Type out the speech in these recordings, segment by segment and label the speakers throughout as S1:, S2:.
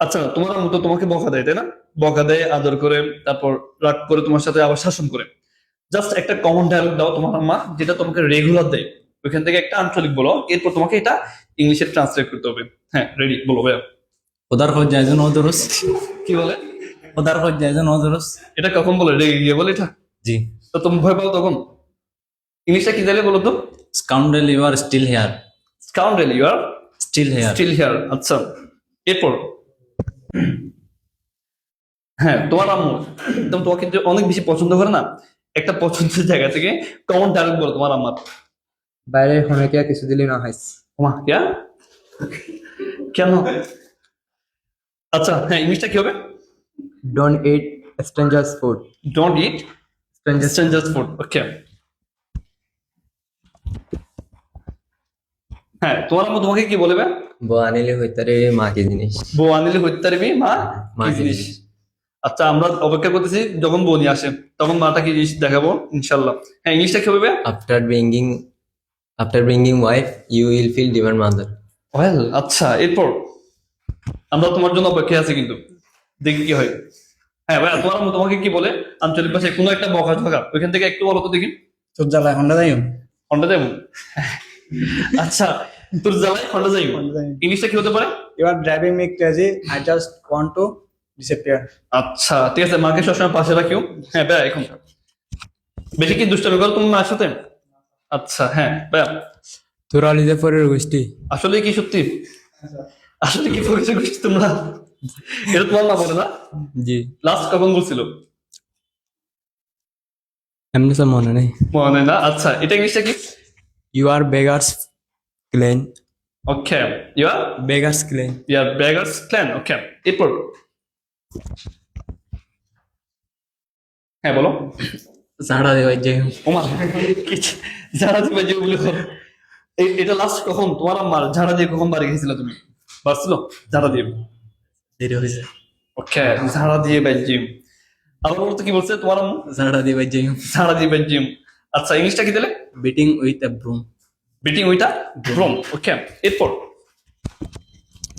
S1: আচ্ছা, তোমার মতো তোমাকে বকা দেয় তাই না? বকা দেয়, আদর করে, তারপর রাগ করে তোমার সাথে আবার শাসন করে। জাস্ট একটা কমন ডায়লগ দাও তোমার আম্মা, যেটা তোমাকে রেগুলার দেয়। ওইখান থেকে একটা আঞ্চলিক বলো, এরপর তোমাকে এটা ইংলিশে ট্রান্সলেট করতে হবে। হ্যাঁ, রেডি, বলো ভাইয়া।
S2: خدار خود جايزون ودروس.
S1: কি বলে?
S2: خدار خود جايزون ودروس.
S1: এটা কখন বলে? রেগে গিয়ে বলে এটা?
S2: জি।
S1: তো তুমি ভয় পাও তখন? ইংলিশটা কি দিলে বলো তো?
S2: Scoundrel, you are still here.
S1: Scoundrel, you are
S2: Still here.
S1: Still here. আচ্ছা, এরপর হ্যাঁ, তোমার আম্মু একদম তোমাকে যে অনেক বেশি পছন্দ করে না, একটা পছন্দের জায়গা থেকে কমন ডায়লগ বলো তোমার আম্মার।
S3: বাইরে ফোনে কে কিছু দিলি না হাইস।
S1: ওমা কেয়া, কেন? আচ্ছা হ্যাঁ, ইংলিশটা কি হবে?
S3: Don't eat strangers food.
S1: Don't eat
S3: strangers
S1: strangers food. Okay. হ্যাঁ, তোমার আম্মু তোমাকে কি বলবে?
S4: বউ আনিলে হইতারে মা কি জিনিস।
S1: বউ আনিলে হইতে পারবি মা
S4: মা
S1: কি
S4: কি
S1: জিনিস।
S4: জিনিস।
S1: আচ্ছা, আমরা অপেক্ষা করতেছি যখন বউ নিয়ে আসে, তখন মাটা কি জিনিস দেখাবো ইনশাল্লাহ। হ্যাঁ, ইংলিশটা কি হবে?
S4: After bringing wife you will feel demand mother.
S1: Well, আচ্ছা, এরপর আমরা তোমার জন্য অপেক্ষা আছি, কিন্তু দেখি কি হয়। হ্যাঁ ভাইয়া, তোমার আম্মু তোমাকে কি বলে আঞ্চলিক ভাষায়? কোনো একটা বকা ঝকা ওইখান থেকে একটু বলো তো দেখি।
S2: তোর জ্বালায় হন্ডা যাইও।
S1: হন্ডা যাবো? আচ্ছা, তোর জ্বালায় হন্ডা যাইবো। ইংলিশটা কি হতে পারে?
S5: You are driving me crazy. I just want to disappear.
S1: আচ্ছা ঠিক আছে, মাকে সবসময় পাশে রাখিও। হ্যাঁ ভাইয়া, এখন বেশি কি দুষ্টামি করো তুমি মায়ের সাথে? আচ্ছা হ্যাঁ ভাইয়া,
S3: তোর আলিদে পরের গোষ্ঠী।
S1: আসলে কি সত্যি? আসলে কি পরিচয় করছি তোমরা? এটা তোমার মা বলে না?
S3: জি,
S1: লাস্ট কখন বলছিল?
S3: এমনি তো মনে নেই।
S1: মনে না? আচ্ছা, এটা ইংলিশটা কি?
S3: You are beggars clan.
S1: Okay, you are
S3: beggars clan.
S1: You're beggars clan. Okay, এরপর হ্যাঁ বলো।
S2: ঝাড়া দেওয়াই যাই।
S1: ওমা, কি ঝাড়া দিবে যেগুলো? এটা লাস্ট কখন তোমার আম্মার ঝাড়া দিয়ে কখন বাড়ি গেছিল তুমি? বাড়ছিল ঝাড়া দিয়ে?
S2: দেরি হয়েছে।
S1: ওকে, ঝাড়া দিয়ে বাইজিম। আবার বলতো কি বলছে তোমার আম্মু?
S2: ঝাড়া দেওয়াই যাই।
S1: ঝাড়া দিয়ে বাইজিম। আচ্ছা, ইংলিশটা কি দিলে?
S2: Beating with a broom.
S1: Beating with a broom. Okay, এরপর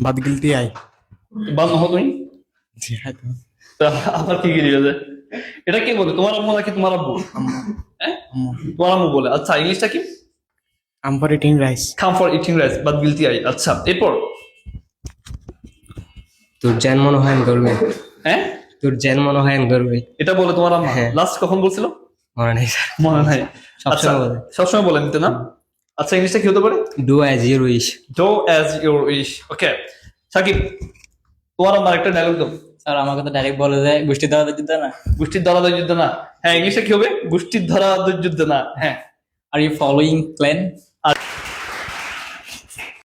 S5: বাদ গিলতি আই।
S1: বান্ন হো তুমি। তা আবার কি গিয়ে যায়? এটা কে বলে, তোমার আম্মু নাকি তোমার আব্বু? হ্যাঁ, তোমার আম্মু বলে। আচ্ছা, ইংলিশটা কি?
S5: I'm for eating rice.
S1: Come for eating rice but গিলতি আই। আচ্ছা, এরপর
S4: তোর জ্যান মনে হয় আমি করবে।
S1: হ্যাঁ,
S4: তোর জ্যান মনে হয় আমি করবে।
S1: এটা বলে তোমার আম্মা
S4: হ্যাঁ।
S1: লাস্ট কখন বলছিল?
S4: মনে নেই স্যার।
S1: মনে নাই?
S4: সবসময়
S1: আচ্ছা,
S4: বলে।
S1: সবসময় বলে নিতে না? আচ্ছা, ইংলিশটা কি হতে পারে?
S4: Do as your wish.
S1: Do as your wish. Okay, Sakib, তোমার আমার একটা ডায়লগ দাও।
S2: স্যার আমাকে তো ডাইরেক্ট বলে দেয় গোষ্ঠী দেওয়া যুদ্ধ না।
S1: গোষ্ঠীর ধরাধর যুদ্ধ না? হ্যাঁ, ইংলিশে কি হবে? গোষ্ঠীর ধরাধর যুদ্ধ না? হ্যাঁ।
S2: Are you following plan?